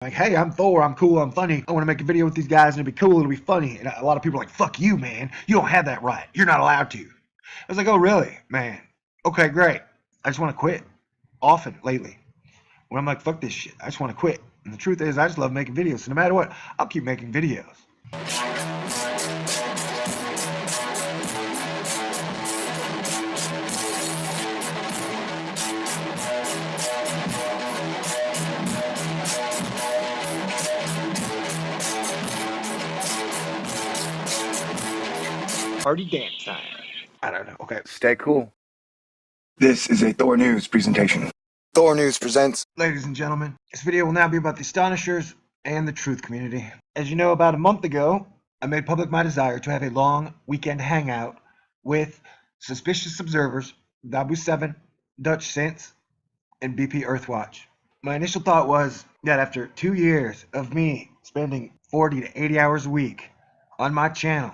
Like, hey, I'm Thor, I'm cool, I'm funny. I want to make a video with these guys and it'll be cool, it'll be funny. And a lot of people are like, fuck you, man. You don't have that right. You're not allowed to. I was like, oh, really? Man. Okay, great. I just want to quit. Often, lately. When I'm like, fuck this shit. I just want to quit. And the truth is, I just love making videos. So no matter what, I'll keep making videos. Party dance time. I don't know. Okay. Stay cool. This is a Thor News presentation. Thor News presents. Ladies and gentlemen, this video will now be about the Astonishers and the truth community. As you know, about a month ago, I made public my desire to have a long weekend hangout with Suspicious Observers, Dabu7, Dutch Sense, and BPEarthwatch. My initial thought was that after 2 years of me spending 40 to 80 hours a week on my channel,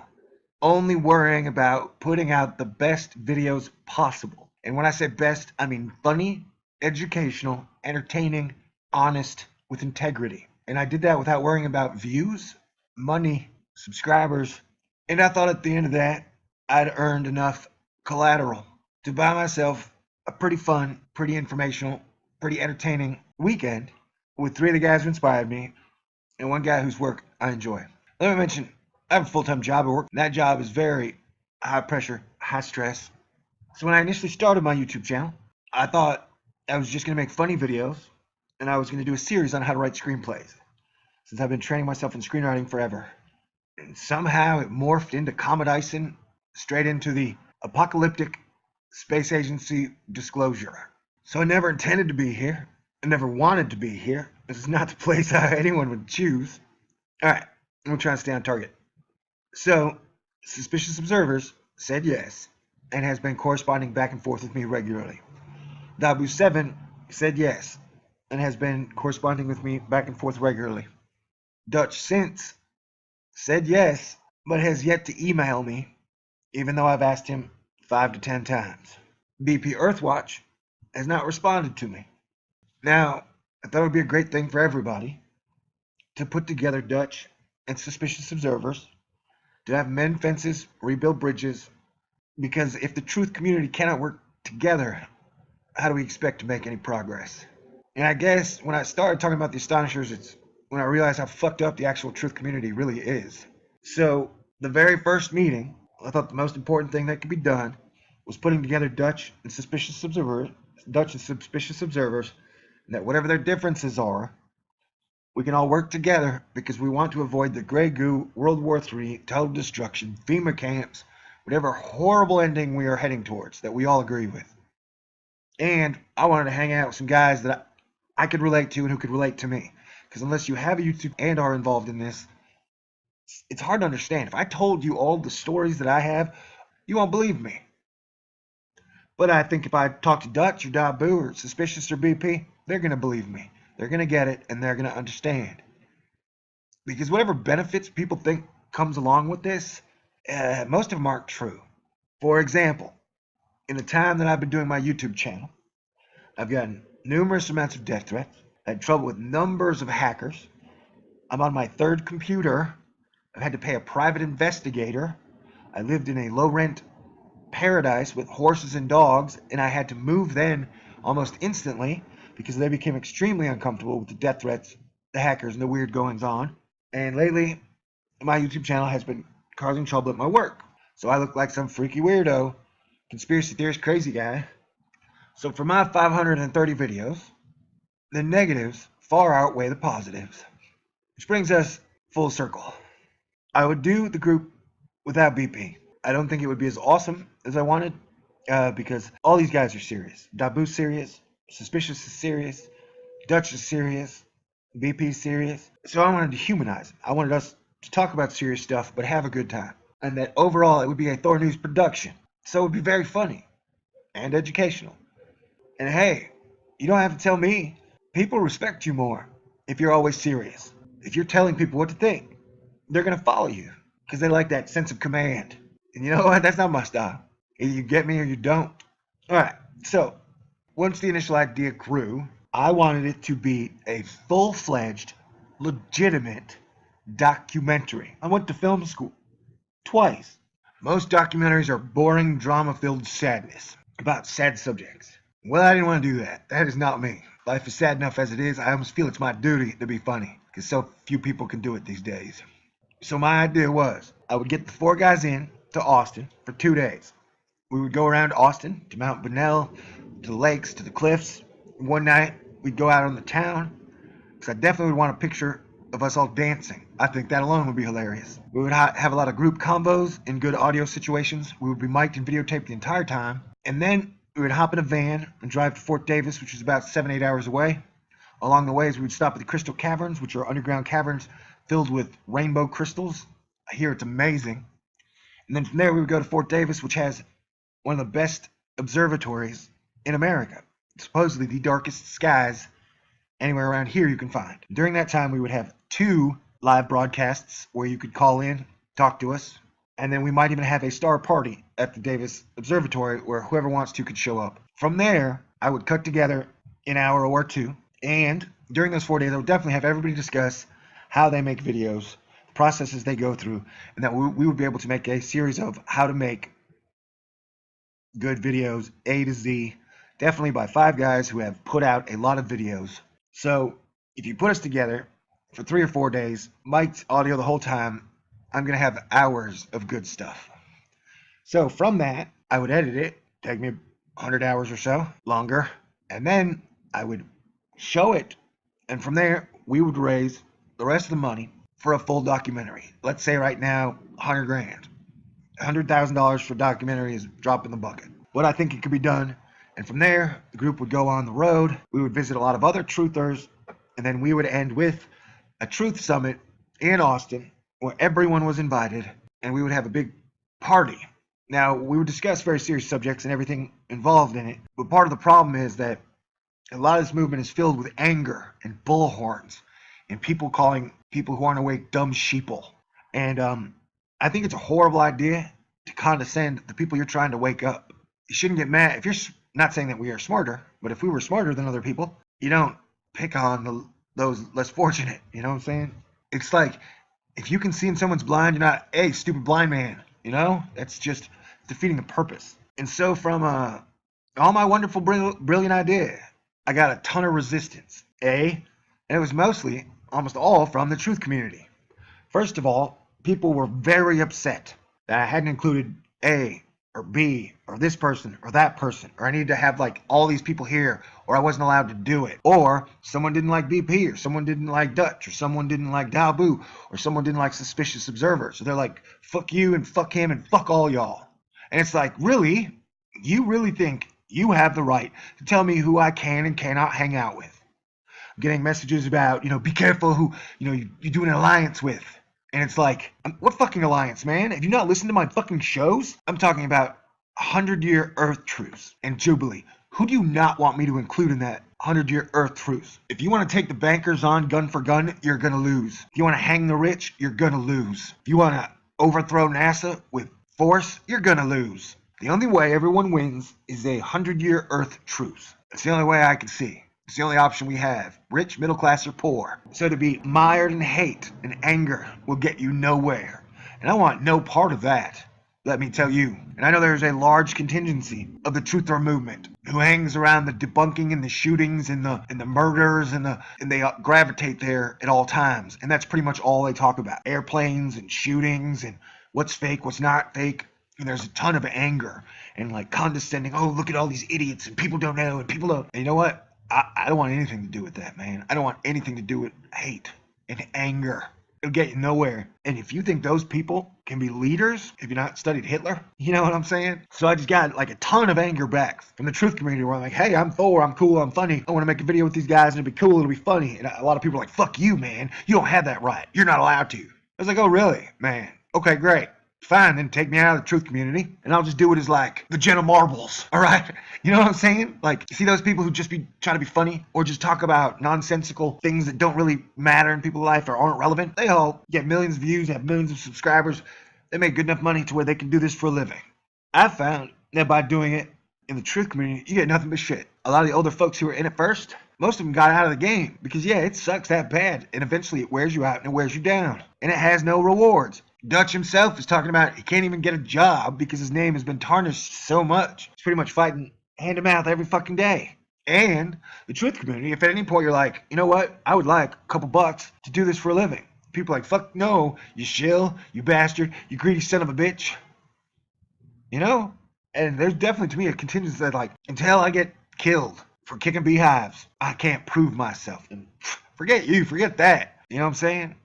only worrying about putting out the best videos possible. And when I say best, I mean funny, educational, entertaining, honest, with integrity. And I did that without worrying about views, money, subscribers. And I thought at the end of that, I'd earned enough collateral to buy myself a pretty fun, pretty informational, pretty entertaining weekend with 3 of the guys who inspired me and 1 guy whose work I enjoy. Let me mention, I have a full-time job at work. That job is very high pressure, high stress. So when I initially started my YouTube channel, I thought I was just going to make funny videos and I was going to do a series on how to write screenplays, since I've been training myself in screenwriting forever. And somehow it morphed into comedicing, straight into the apocalyptic space agency disclosure. So I never intended to be here. I never wanted to be here. This is not the place anyone would choose. All right, I'm going to try to stay on target. So, Suspicious Observers said yes, and has been corresponding back and forth with me regularly. Dabu7 said yes, and has been corresponding with me back and forth regularly. Dutch Sense said yes, but has yet to email me, even though I've asked him 5 to 10 times. BPEarthwatch has not responded to me. Now, I thought it would be a great thing for everybody to put together Dutch and Suspicious Observers, to have mend fences, rebuild bridges, because if the truth community cannot work together, how do we expect to make any progress? And I guess when I started talking about the Astonishers, it's when I realized how fucked up the actual truth community really is. So the very first meeting, I thought the most important thing that could be done was putting together Dutch and Suspicious Observers, and that whatever their differences are, we can all work together because we want to avoid the Grey Goo, World War III, total destruction, FEMA camps, whatever horrible ending we are heading towards that we all agree with. And I wanted to hang out with some guys that I could relate to and who could relate to me. Because unless you have a YouTube and are involved in this, it's hard to understand. If I told you all the stories that I have, you won't believe me. But I think if I talk to Dutch or Dabu or Suspicious or BP, they're going to believe me. They're going to get it, and they're going to understand. Because whatever benefits people think comes along with this, most of them aren't true. For example, in the time that I've been doing my YouTube channel, I've gotten numerous amounts of death threats. I had trouble with numbers of hackers. I'm on my 3rd computer. I've had to pay a private investigator. I lived in a low-rent paradise with horses and dogs, and I had to move then almost instantly because they became extremely uncomfortable with the death threats, the hackers, and the weird goings-on. And lately, my YouTube channel has been causing trouble at my work. So I look like some freaky weirdo, conspiracy theorist crazy guy. So for my 530 videos, the negatives far outweigh the positives. Which brings us full circle. I would do the group without BP. I don't think it would be as awesome as I wanted, because all these guys are serious. Dabu's serious, Suspicious is serious, Dutch is serious, BP's serious. So I wanted to humanize it. I wanted us to talk about serious stuff, but have a good time. And that overall it would be a Thor News production. So it would be very funny and educational. And hey, you don't have to tell me. People respect you more if you're always serious. If you're telling people what to think, they're going to follow you because they like that sense of command. And you know what? That's not my style. Either you get me or you don't. All right. So once the initial idea grew, I wanted it to be a full-fledged legitimate documentary. I went to film school twice. Most documentaries are boring, drama-filled sadness about sad subjects. Well, I didn't want to do that. That is not me. Life is sad enough as it is. I almost feel it's my duty to be funny because so few people can do it these days. So my idea was I would get the 4 guys in to Austin for 2 days. We would go around Austin to Mount Bunnell, to the lakes, to the cliffs. One night we'd go out on the town because I definitely would want a picture of us all dancing. I think that alone would be hilarious. We would have a lot of group combos in good audio situations. We would be mic'd and videotaped the entire time. And then we would hop in a van and drive to Fort Davis, which is about 7-8 hours away. Along the ways, we would stop at the Crystal Caverns, which are underground caverns filled with rainbow crystals. I hear it's amazing. And then from there, we would go to Fort Davis, which has one of the best observatories in America. Supposedly the darkest skies anywhere around here you can find. During that time, we would have 2 live broadcasts where you could call in, talk to us, and then we might even have a star party at the Davis Observatory where whoever wants to could show up. From there, I would cut together an hour or 2, and during those 4 days, I would definitely have everybody discuss how they make videos, the processes they go through, and that we would be able to make a series of how to make good videos, A to Z, definitely by 5 guys who have put out a lot of videos. So if you put us together for 3 or 4 days, mic'd audio the whole time, I'm going to have hours of good stuff. So from that, I would edit it, take me 100 hours or so, longer, and then I would show it. And from there, we would raise the rest of the money for a full documentary. Let's say right now, 100 grand. $100,000 for a documentary is a drop in the bucket. But I think it could be done. And from there, the group would go on the road. We would visit a lot of other truthers. And then we would end with a truth summit in Austin where everyone was invited. And we would have a big party. Now, we would discuss very serious subjects and everything involved in it. But part of the problem is that a lot of this movement is filled with anger and bullhorns and people calling people who aren't awake dumb sheeple. And I think it's a horrible idea to condescend the people you're trying to wake up. You shouldn't get mad. If you're not saying that we are smarter, but if we were smarter than other people, you don't pick on those less fortunate. You know what I'm saying? It's like if you can see in someone's blind, you're not, hey, stupid blind man. You know? That's just defeating the purpose. And so from all my wonderful, brilliant idea, I got a ton of resistance. And it was mostly, almost all, from the truth community. First of all, people were very upset that I hadn't included A or B or this person or that person, or I needed to have like all these people here, or I wasn't allowed to do it, or someone didn't like BP, or someone didn't like Dutch, or someone didn't like Dalbu, or someone didn't like Suspicious Observer. So they're like, fuck you and fuck him and fuck all y'all. And it's like, really? You really think you have the right to tell me who I can and cannot hang out with? I'm getting messages about, be careful who, you do an alliance with. And it's like, what fucking alliance, man? Have you not listened to my fucking shows? I'm talking about 100-year Earth truce and Jubilee. Who do you not want me to include in that 100-year Earth truce? If you want to take the bankers on gun for gun, you're going to lose. If you want to hang the rich, you're going to lose. If you want to overthrow NASA with force, you're going to lose. The only way everyone wins is a 100-year Earth truce. That's the only way I can see. It's the only option we have. Rich, middle class, or poor. So to be mired in hate and anger will get you nowhere. And I want no part of that, let me tell you. And I know there's a large contingency of the truther movement who hangs around the debunking and the shootings and the murders and they gravitate there at all times. And that's pretty much all they talk about. Airplanes and shootings and what's fake, what's not fake. And there's a ton of anger and like condescending. Oh, look at all these idiots and people don't know and people don't. And you know what? I don't want anything to do with that, man. I don't want anything to do with hate and anger. It'll get you nowhere. And if you think those people can be leaders, if you're not studied Hitler, you know what I'm saying? So I just got like a ton of anger back from the truth community where I'm like, hey, I'm Thor, I'm cool, I'm funny. I want to make a video with these guys and it'll be cool, it'll be funny. And a lot of people are like, fuck you, man. You don't have that right. You're not allowed to. I was like, oh, really? Man. Okay, great. Fine, then take me out of the truth community, and I'll just do it as like the Jenna Marbles, all right? You know what I'm saying? Like, you see those people who just be trying to be funny or just talk about nonsensical things that don't really matter in people's life or aren't relevant? They all get millions of views, have millions of subscribers. They make good enough money to where they can do this for a living. I found that by doing it in the truth community, you get nothing but shit. A lot of the older folks who were in it first, Most of them got out of the game because, yeah, it sucks that bad, and eventually it wears you out and it wears you down, and it has no rewards. Dutch himself is talking about he can't even get a job because his name has been tarnished so much. He's pretty much fighting hand to mouth every fucking day. And the truth community, if at any point you're like, you know what, I would like a couple bucks to do this for a living. People are like, fuck no, you shill, you bastard, you greedy son of a bitch. You know? And there's definitely, to me, a contingency that, like, until I get killed for kicking beehives, I can't prove myself. And forget you, forget that. You know what I'm saying?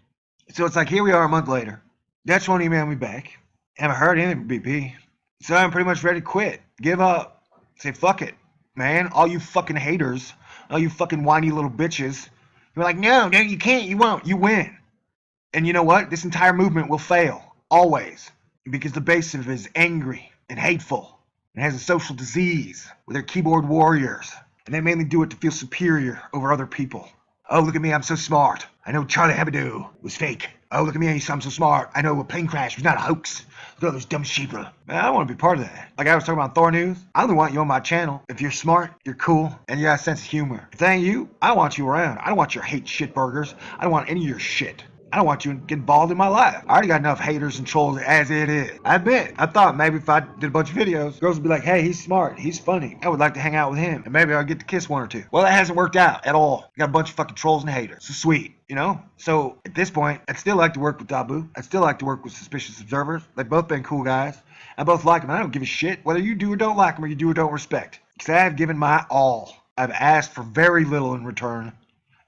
So it's like, here we are a month later. Dutch won't email me back. Haven't heard anything from BP. So I'm pretty much ready to quit. Give up. Say, fuck it, man. All you fucking haters, all you fucking whiny little bitches, you're like, no, you can't, you won't, you win. And you know what? This entire movement will fail. Always. Because the base of it is angry and hateful. And has a social disease with their keyboard warriors. And they mainly do it to feel superior over other people. Oh, look at me, I'm so smart. I know Charlie Hebdo was fake. Oh, look at me, I'm so smart. I know a plane crash was not a hoax. Look at all those dumb sheeple. Man, I don't want to be part of that. Like I was talking about Thor News, I only want you on my channel if you're smart, you're cool, and you got a sense of humor. If that ain't you, I don't want you around. I don't want your hate shit burgers. I don't want any of your shit. I don't want you to get involved in my life. I already got enough haters and trolls as it is. I admit, I thought maybe if I did a bunch of videos, girls would be like, hey, he's smart, he's funny. I would like to hang out with him, and maybe I'll get to kiss one or two. Well, that hasn't worked out at all. I got a bunch of fucking trolls and haters. So sweet, you know? So at this point, I'd still like to work with Dabu. I'd still like to work with Suspicious Observers. They've both been cool guys. I both like them. I don't give a shit whether you do or don't like them or you do or don't respect. Because I have given my all. I've asked for very little in return,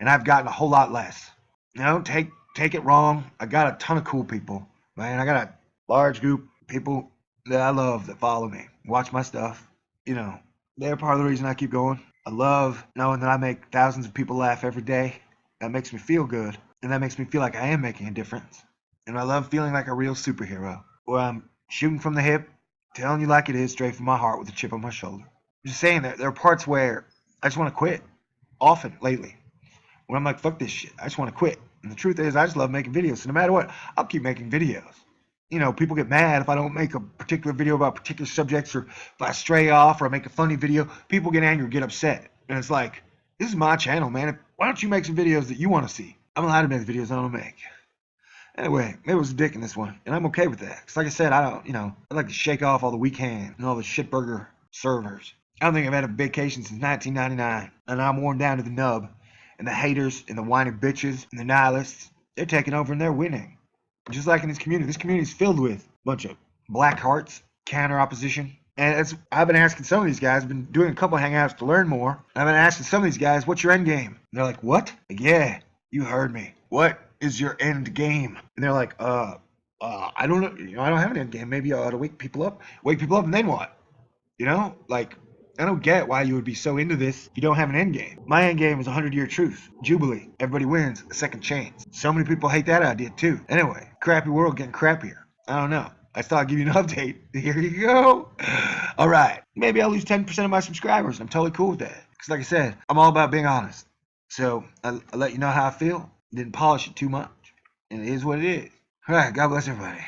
and I've gotten a whole lot less. You know, take it wrong. I got a ton of cool people, man. I got a large group of people that I love that follow me, watch my stuff. You know, they're part of the reason I keep going. I love knowing that I make thousands of people laugh every day. That makes me feel good, and that makes me feel like I am making a difference. And I love feeling like a real superhero, where I'm shooting from the hip, telling you like it is, straight from my heart with a chip on my shoulder. I'm just saying that there are parts where I just want to quit, often lately, when I'm like, fuck this shit, I just want to quit. And the truth is, I just love making videos. So no matter what, I'll keep making videos. You know, people get mad if I don't make a particular video about particular subjects, or if I stray off or I make a funny video. People get angry, get upset. And it's like, this is my channel, man. Why don't you make some videos that you want to see? I'm allowed to make the videos I want to make. Anyway, maybe it was a dick in this one, and I'm okay with that. Because like I said, I like to shake off all the weak hands and all the shitburger servers. I don't think I've had a vacation since 1999, and I'm worn down to the nub. And the haters and the whining bitches and the nihilists, they're taking over and they're winning. Just like in this community is filled with a bunch of black hearts, counter opposition. And I've been asking some of these guys, I've been doing a couple of hangouts to learn more. I've been asking some of these guys, what's your end game? And they're like, what? Like, yeah, you heard me. What is your end game? And they're like, I don't know. You know, I don't have an end game. Maybe I ought to wake people up, and then what? You know, like, I don't get why you would be so into this if you don't have an end game. My end game is 100-year truce, Jubilee, everybody wins, a second chance. So many people hate that idea too. Anyway, crappy world getting crappier. I don't know. I thought I'd give you an update. Here you go. All right. Maybe I'll lose 10% of my subscribers. I'm totally cool with that. Because like I said, I'm all about being honest. So I'll let you know how I feel. Didn't polish it too much. And it is what it is. All right. God bless everybody.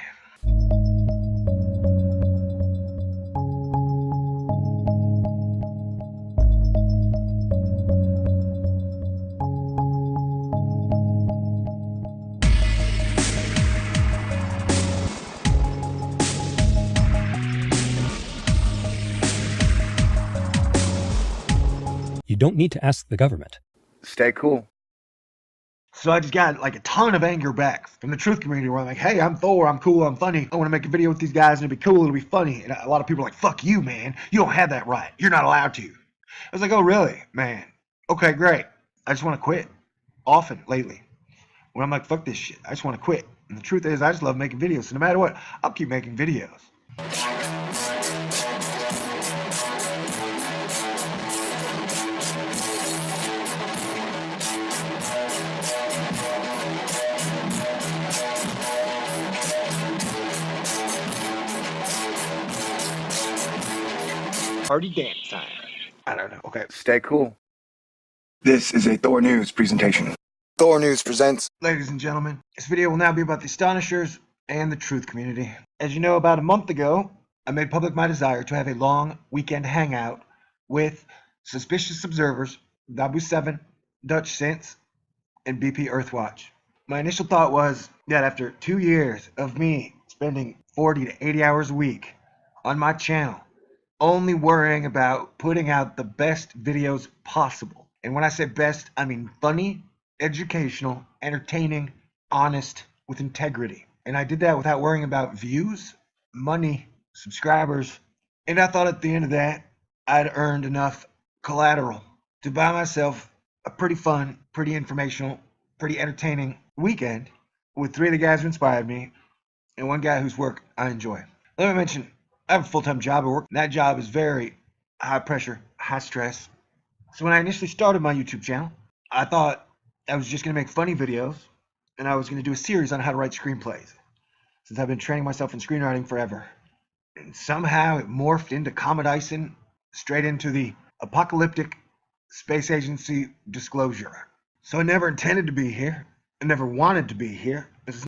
You don't need to ask the government. Stay cool. So I just got like a ton of anger back from the truth community where I'm like, hey, I'm Thor, I'm cool, I'm funny. I want to make a video with these guys and it'll be cool, it'll be funny. And a lot of people are like, fuck you, man. You don't have that right. You're not allowed to. I was like, oh, really? Man. Okay, great. I just want to quit. Often lately. When I'm like, fuck this shit. I just want to quit. And the truth is, I just love making videos. So no matter what, I'll keep making videos. Party dance time. I don't know. Okay. Stay cool. This is a Thor News presentation. Thor News presents. Ladies and gentlemen, this video will now be about the Astonishers and the truth community. As you know, about a month ago, I made public my desire to have a long weekend hangout with Suspicious Observers Dabu 7, Dutch Sense, and BPEarthwatch. My initial thought was that after 2 years of me spending 40 to 80 hours a week on my channel, only worrying about putting out the best videos possible. And when I say best, I mean funny, educational, entertaining, honest, with integrity. And I did that without worrying about views, money, subscribers. And I thought at the end of that, I'd earned enough collateral to buy myself a pretty fun, pretty informational, pretty entertaining weekend with 3 of the guys who inspired me and 1 guy whose work I enjoy. Let me mention, I have a full-time job at work, and that job is very high pressure, high stress. So when I initially started my YouTube channel, I thought I was just going to make funny videos, and I was going to do a series on how to write screenplays, since I've been training myself in screenwriting forever. And somehow it morphed into Comet Icing, straight into the apocalyptic space agency disclosure. So I never intended to be here. I never wanted to be here. This is